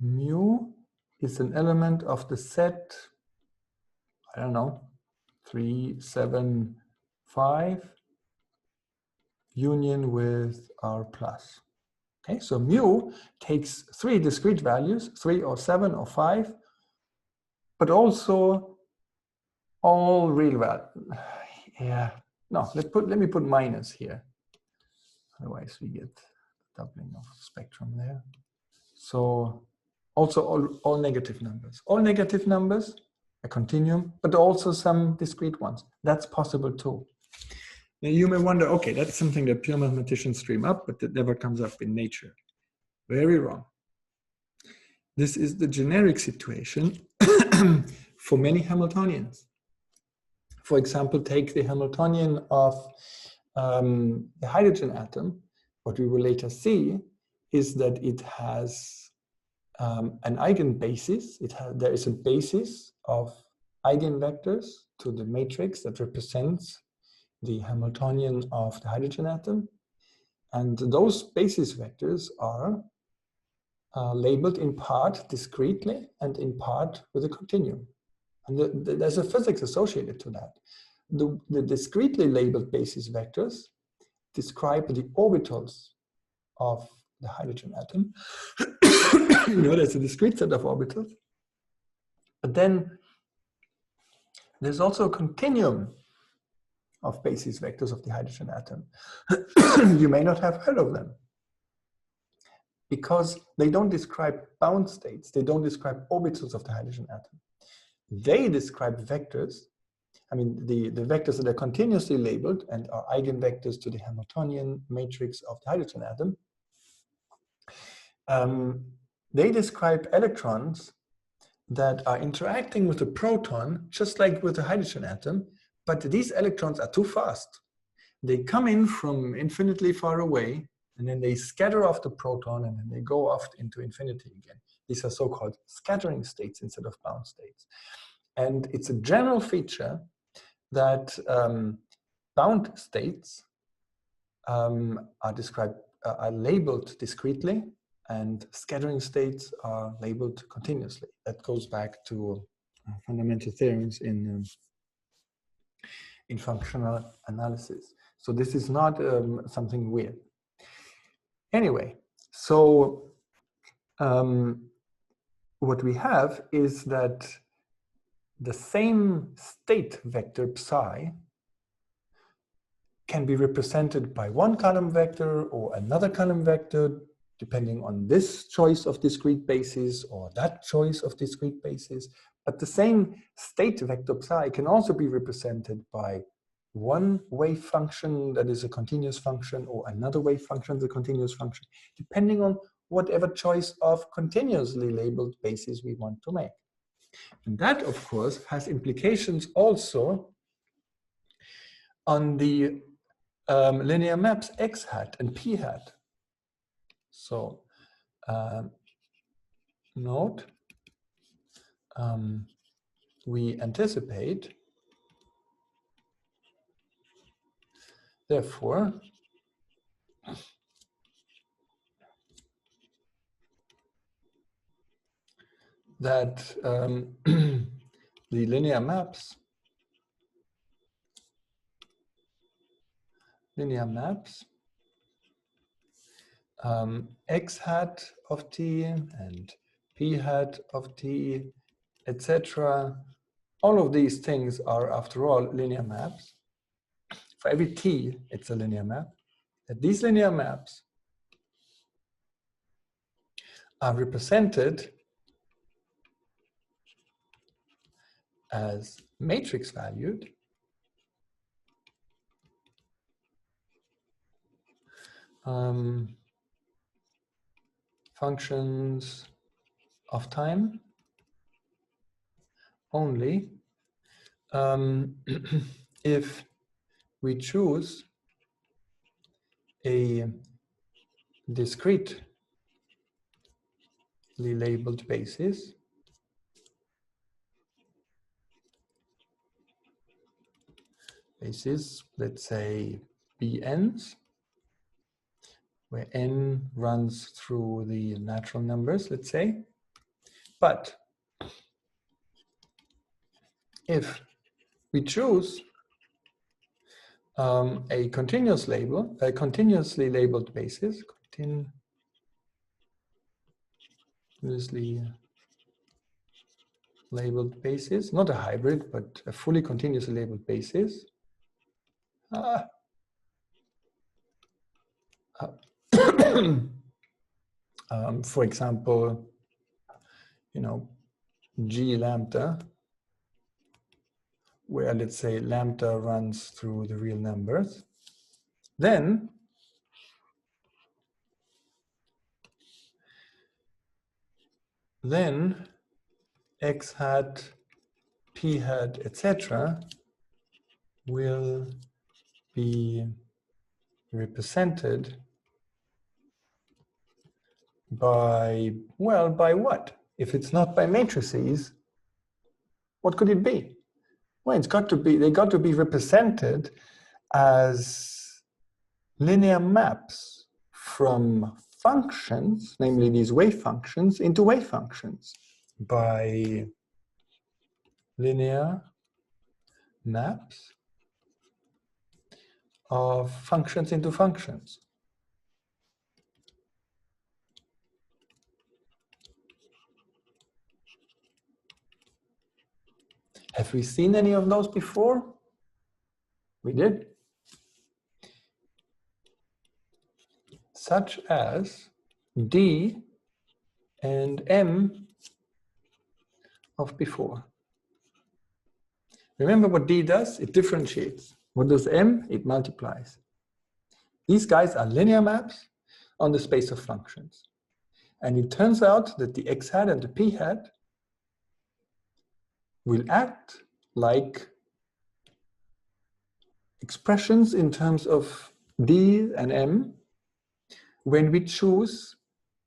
mu is an element of the set, I don't know, 3, 7, 5, union with R plus. Okay, so mu takes 3 discrete values, 3 or 7 or 5, but also all real values. Yeah, no, let me put minus here. Otherwise we get doubling of spectrum there. So also all negative numbers. All negative numbers, a continuum, but also some discrete ones. That's possible too. Now you may wonder, okay, that's something that pure mathematicians dream up, but that never comes up in nature. Very wrong. This is the generic situation for many Hamiltonians. For example, take the Hamiltonian of the hydrogen atom. What we will later see is that it has an eigenbasis. There is a basis of eigenvectors to the matrix that represents the Hamiltonian of the hydrogen atom. And those basis vectors are labeled in part discretely and in part with a continuum. And there's a physics associated to that. The discretely labeled basis vectors describe the orbitals of the hydrogen atom. You know, there's a discrete set of orbitals. But then there's also a continuum of basis vectors of the hydrogen atom. You may not have heard of them because they don't describe bound states. They don't describe orbitals of the hydrogen atom. They describe vectors. I mean, the vectors that are continuously labeled and are eigenvectors to the Hamiltonian matrix of the hydrogen atom. They describe electrons that are interacting with a proton, just like with the hydrogen atom, but these electrons are too fast. They come in from infinitely far away, and then they scatter off the proton, and then they go off into infinity again. These are so-called scattering states instead of bound states. And it's a general feature that bound states are labeled discretely, and scattering states are labeled continuously. That goes back to fundamental theorems in functional analysis. So this is not something weird. Anyway, so what we have is that the same state vector psi can be represented by one column vector or another column vector, depending on this choice of discrete basis or that choice of discrete basis. But the same state vector psi can also be represented by one wave function that is a continuous function or another wave function that's a continuous function, depending on whatever choice of continuously labeled basis we want to make. And that, of course, has implications also on the linear maps x hat and p hat. So note, we anticipate, therefore, that the linear maps x hat of t and p hat of t, etc. All of these things are, after all, linear maps. For every t, it's a linear map. That these linear maps are represented as matrix valued functions of time only if we choose a discretely labeled basis let's say bn's, where n runs through the natural numbers, let's say. But if we choose a continuously labeled basis, not a hybrid, but a fully continuously labeled basis. For example, G lambda, where let's say lambda runs through the real numbers, then x hat, p hat, etc. will be represented By, well, by what? If it's not by matrices, what could it be? Well, it's got to be, they got to be represented as linear maps from functions, namely these wave functions, into wave functions by linear maps of functions into functions. Have we seen any of those before? We did. Such as D and M of before. Remember what D does? It differentiates. What does M? It multiplies. These guys are linear maps on the space of functions. And it turns out that the x hat and the p hat will act like expressions in terms of D and M when we choose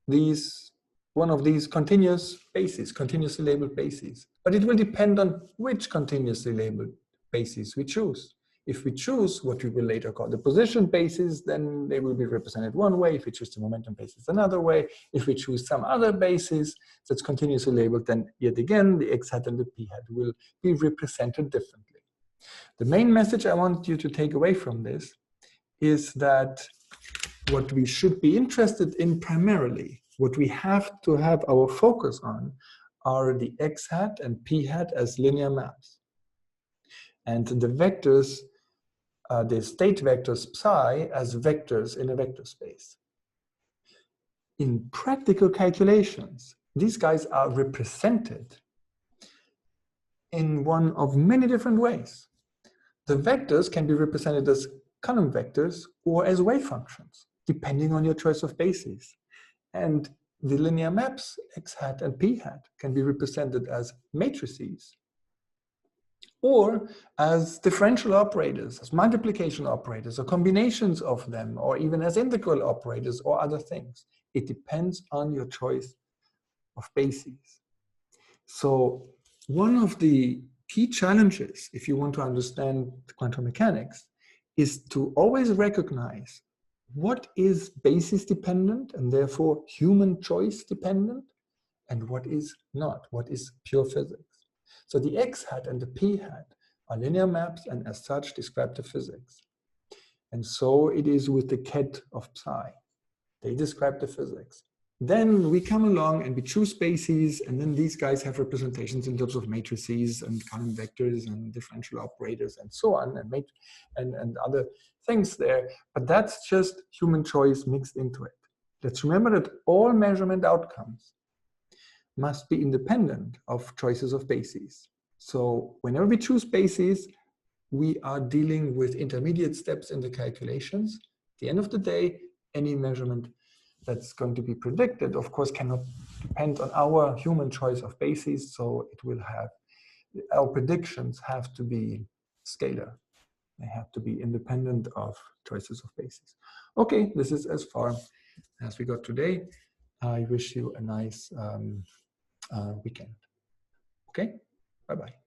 one of these continuous bases, continuously labeled bases. But it will depend on which continuously labeled bases we choose. If we choose what we will later call the position bases, then they will be represented one way. If we choose the momentum bases, another way. If we choose some other basis that's continuously labeled, then yet again, the x hat and the p hat will be represented differently. The main message I want you to take away from this is that what we should be interested in primarily, what we have to have our focus on, are the x hat and p hat as linear maps. And the vectors, the state vectors psi as vectors in a vector space. In practical calculations, these guys are represented in one of many different ways. The vectors can be represented as column vectors or as wave functions, depending on your choice of bases. And the linear maps, x hat and p hat, can be represented as matrices or as differential operators, as multiplication operators, or combinations of them, or even as integral operators or other things. It depends on your choice of bases. So one of the key challenges, if you want to understand quantum mechanics, is to always recognize what is basis dependent and therefore human choice dependent, and what is not, what is pure physics. So the x hat and the p hat are linear maps and as such describe the physics. And so it is with the ket of psi. They describe the physics. Then we come along and we choose bases, and then these guys have representations in terms of matrices and column vectors and differential operators and so on, and other things there. But that's just human choice mixed into it. Let's remember that all measurement outcomes must be independent of choices of bases. So whenever we choose bases, we are dealing with intermediate steps in the calculations. At the end of the day, any measurement that's going to be predicted, of course, cannot depend on our human choice of bases. So it will have, our predictions have to be scalar. They have to be independent of choices of bases. Okay, this is as far as we got today. I wish you a nice weekend. Okay, bye-bye.